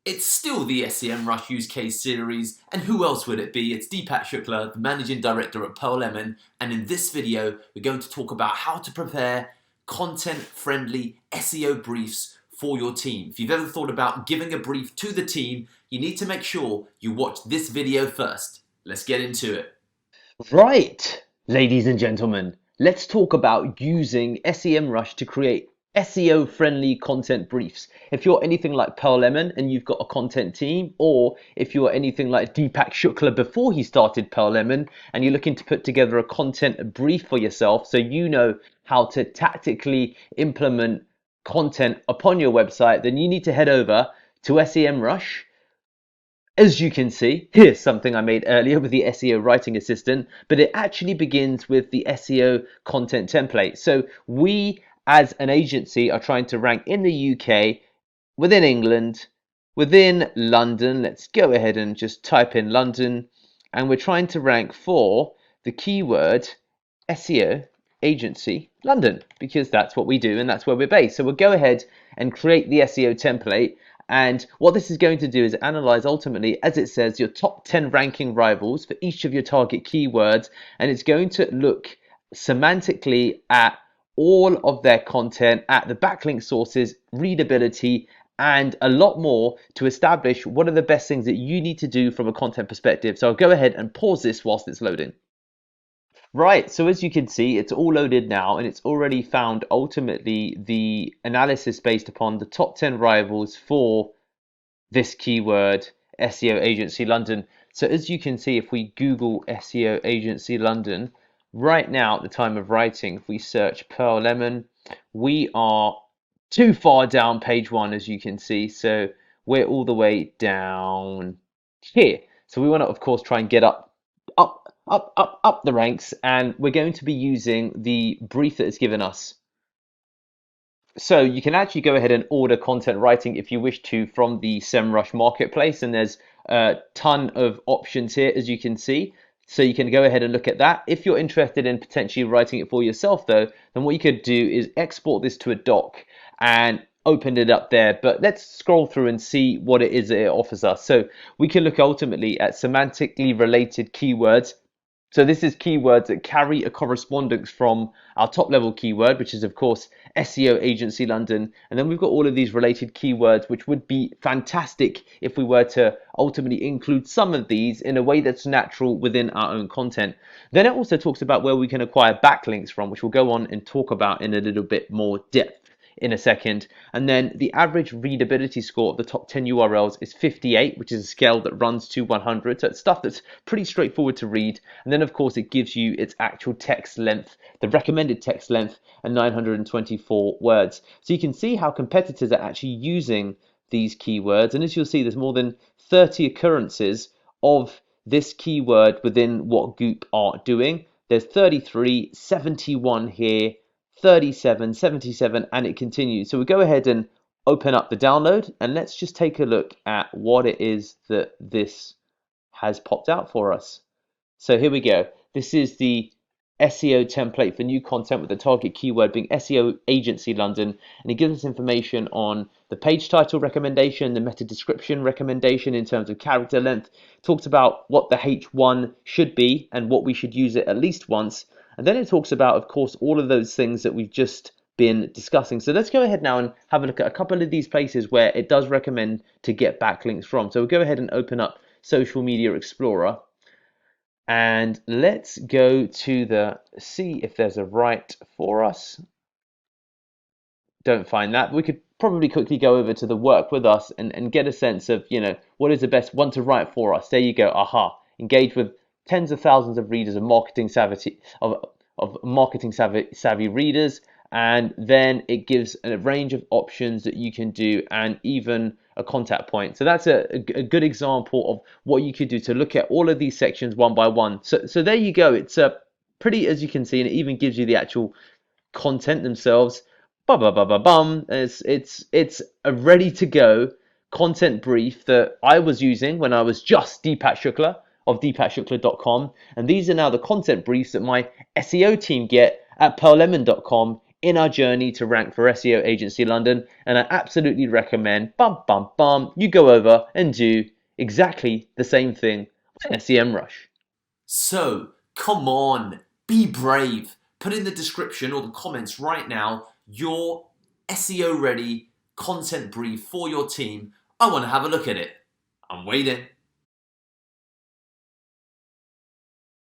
It's still the Semrush use case series, and who else would it be? It's Deepak Shukla, the Managing Director at Pearl Lemon, and in this video, we're going to talk about how to prepare content-friendly SEO briefs for your team. If you've ever thought about giving a brief to the team, you need to make sure you watch this video first. Let's get into it. Right, ladies and gentlemen, let's talk about using Semrush to create SEO-friendly content briefs. If you're anything like Pearl Lemon and you've got a content team, or if you're anything like Deepak Shukla before he started Pearl Lemon and you're looking to put together a content brief for yourself so you know how to tactically implement content upon your website, then you need to head over to Semrush. As you can see, here's something I made earlier with the SEO writing assistant, but it actually begins with the SEO content template. So we as an agency are trying to rank in the UK, within England, within London. Let's go ahead and just type in London, and we're trying to rank for the keyword SEO agency London, because that's what we do and that's where we're based. So we'll go ahead and create the SEO template. And what this is going to do is analyze ultimately, as it says, your top 10 ranking rivals for each of your target keywords. And it's going to look semantically at all of their content, at the backlink sources, readability, and a lot more to establish what are the best things that you need to do from a content perspective. So I'll go ahead and pause this whilst it's loading. Right, so as you can see, it's all loaded now, and it's already found ultimately the analysis based upon the top 10 rivals for this keyword, SEO Agency London. So as you can see, if we Google SEO Agency London, right now at the time of writing, if we search Pearl Lemon, we are too far down page one, as you can see. So we're all the way down here. So we want to, of course, try and get up the ranks, and we're going to be using the brief that it's given us. So you can actually go ahead and order content writing if you wish to from the Semrush marketplace, and there's a ton of options here, as you can see. So you can go ahead and look at that. If you're interested in potentially writing it for yourself though, then what you could do is export this to a doc and open it up there. But let's scroll through and see what it is that it offers us. So we can look ultimately at semantically related keywords. So this is keywords that carry a correspondence from our top level keyword, which is of course SEO Agency London. And then we've got all of these related keywords, which would be fantastic if we were to ultimately include some of these in a way that's natural within our own content. Then it also talks about where we can acquire backlinks from, which we'll go on and talk about in a little bit more depth in a second. And then the average readability score of the top 10 URLs is 58, which is a scale that runs to 100. So it's stuff that's pretty straightforward to read. And then of course it gives you its actual text length, the recommended text length, and 924 words. So you can see how competitors are actually using these keywords. And as you'll see, there's more than 30 occurrences of this keyword within what Goop are doing. There's 33, 71 here, 37, 77, and it continues. So we go ahead and open up the download, and let's just take a look at what it is that this has popped out for us. So here we go. This is the SEO template for new content with the target keyword being SEO Agency London, and it gives us information on the page title recommendation, the meta description recommendation in terms of character length. It talks about what the H1 should be and what we should use it at least once. And then it talks about, of course, all of those things that we've just been discussing. So let's go ahead now and have a look at a couple of these places where it does recommend to get backlinks from. So we'll go ahead and open up Social Media Explorer. And let's go to the see if there's a right for us. Don't find that. We could probably quickly go over to the work with us and get a sense of, what is the best one to write for us. There you go. Aha. Engage with tens of thousands of readers of marketing savvy readers, and then it gives a range of options that you can do and even a contact point. So that's a good example of what you could do to look at all of these sections one by one. So there you go. It's pretty, as you can see, and it even gives you the actual content themselves. It's a ready to go content brief that I was using when I was just Deepak Shukla of deepakshukla.com, and these are now the content briefs that my SEO team get at pearllemon.com in our journey to rank for SEO Agency London, and I absolutely recommend you go over and do exactly the same thing on SEMrush. So, come on, be brave. Put in the description or the comments right now your SEO ready content brief for your team. I want to have a look at it. I'm waiting.